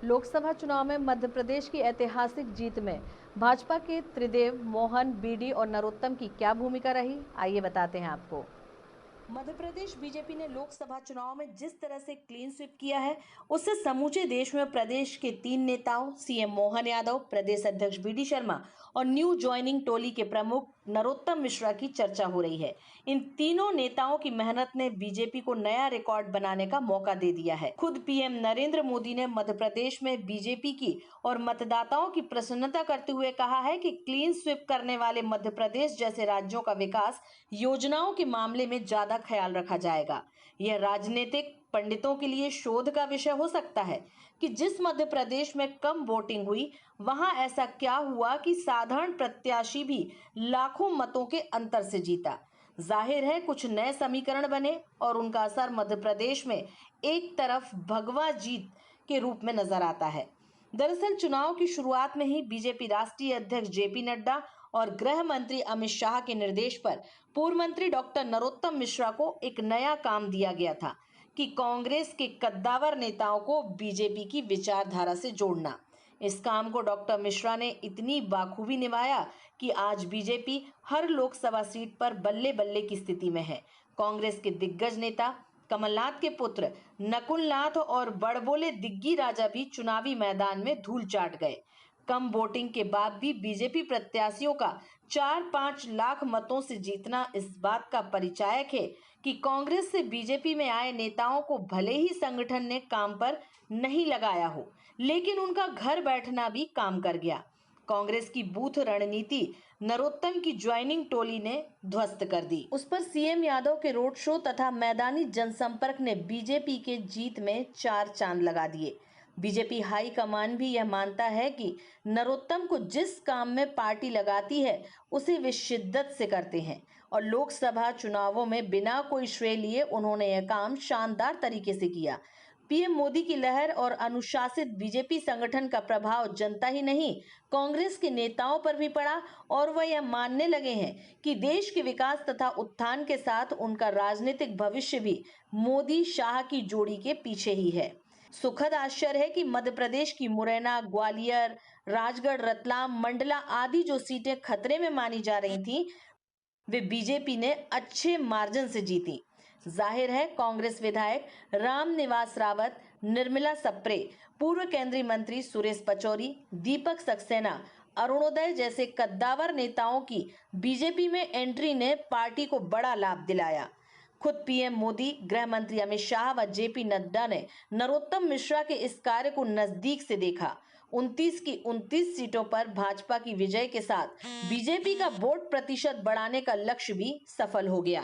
लोकसभा चुनाव में मध्य प्रदेश की ऐतिहासिक जीत में भाजपा के त्रिदेव, मोहन, बीडी और नरोत्तम की क्या भूमिका रही, आइए बताते हैं आपको। मध्य प्रदेश बीजेपी ने लोकसभा चुनाव में जिस तरह से क्लीन स्वीप किया है, उससे समूचे देश में प्रदेश के 3 नेताओं सीएम मोहन यादव, प्रदेश अध्यक्ष बीडी शर्मा और न्यू ज्वाइनिंग टोली के प्रमुख नरोत्तम मिश्रा की चर्चा हो रही है। इन तीनों नेताओं की मेहनत ने बीजेपी को नया रिकॉर्ड बनाने का मौका दे दिया है। खुद पीएम नरेंद्र मोदी ने मध्य प्रदेश में बीजेपी की और मतदाताओं की प्रसन्नता करते हुए कहा है कि क्लीन स्वीप करने वाले मध्य प्रदेश जैसे राज्यों का विकास योजनाओं के मामले में ज्यादा ख्याल रखा जाएगा। यह राजनीतिक पंडितों के लिए शोध का विषय हो सकता है कि जिस मध्य प्रदेश में कम वोटिंग हुई, वहां ऐसा क्या हुआ कि साधारण प्रत्याशी भी लाखों मतों के अंतर से जीता। जाहिर है कुछ नए समीकरण बने और उनका असर मध्य प्रदेश में एक तरफ भगवा जीत के रूप में नजर आता है। दरअसल चुनाव की शुरुआत में ही बीजेपी राष्ट्रीय अध्यक्ष जेपी नड्डा और गृह मंत्री अमित शाह के निर्देश पर पूर्व मंत्री डॉक्टर नरोत्तम मिश्रा को एक नया काम दिया गया था कि कांग्रेस के कद्दावर नेताओं को बीजेपी की विचारधारा से जोड़ना। इस काम को डॉक्टर मिश्रा ने इतनी बाखूबी निभाया कि आज बीजेपी हर लोकसभा सीट पर बल्ले बल्ले की स्थिति में है। कांग्रेस के दिग्गज नेता कमलनाथ के पुत्र नकुलनाथ और बड़बोले दिग्गी राजा भी चुनावी मैदान में धूल चाट गए। कम वोटिंग के बाद भी बीजेपी प्रत्याशियों का 4-5 लाख मतों से जीतना इस बात का परिचायक है कि कांग्रेस से बीजेपी में आए नेताओं को भले ही संगठन ने काम पर नहीं लगाया हो, लेकिन उनका घर बैठना भी काम कर गया। कांग्रेस की बूथ रणनीति नरोत्तम की ज्वाइनिंग टोली ने ध्वस्त कर दी। उस पर सीएम यादव के रोड शो तथा मैदानी जनसंपर्क ने बीजेपी के जीत में 4 चांद लगा दिए। बीजेपी हाई कमान भी यह मानता है कि नरोत्तम को जिस काम में पार्टी लगाती है उसे वे शिद्दत से करते हैं और लोकसभा चुनावों में बिना कोई श्रेय लिए उन्होंने यह काम शानदार तरीके से किया। पीएम मोदी की लहर और अनुशासित बीजेपी संगठन का प्रभाव जनता ही नहीं, कांग्रेस के नेताओं पर भी पड़ा और वह यह मानने लगे हैं कि देश के विकास तथा उत्थान के साथ उनका राजनीतिक भविष्य भी मोदी शाह की जोड़ी के पीछे ही है। सुखद आश्चर्य है कि मध्य प्रदेश की मुरैना, ग्वालियर, राजगढ़, रतलाम, मंडला आदि जो सीटें खतरे में मानी जा रही थीं, वे बीजेपी ने अच्छे मार्जिन से जीती। जाहिर है कांग्रेस विधायक रामनिवास रावत, निर्मला सप्रे, पूर्व केंद्रीय मंत्री सुरेश पचौरी, दीपक सक्सेना, अरुणोदय जैसे कद्दावर नेताओं की बीजेपी में एंट्री ने पार्टी को बड़ा लाभ दिलाया। खुद पीएम मोदी, गृह मंत्री अमित शाह व जेपी नड्डा ने नरोत्तम मिश्रा के इस कार्य को नजदीक से देखा। 29 की 29 सीटों पर भाजपा की विजय के साथ बीजेपी का वोट प्रतिशत बढ़ाने का लक्ष्य भी सफल हो गया।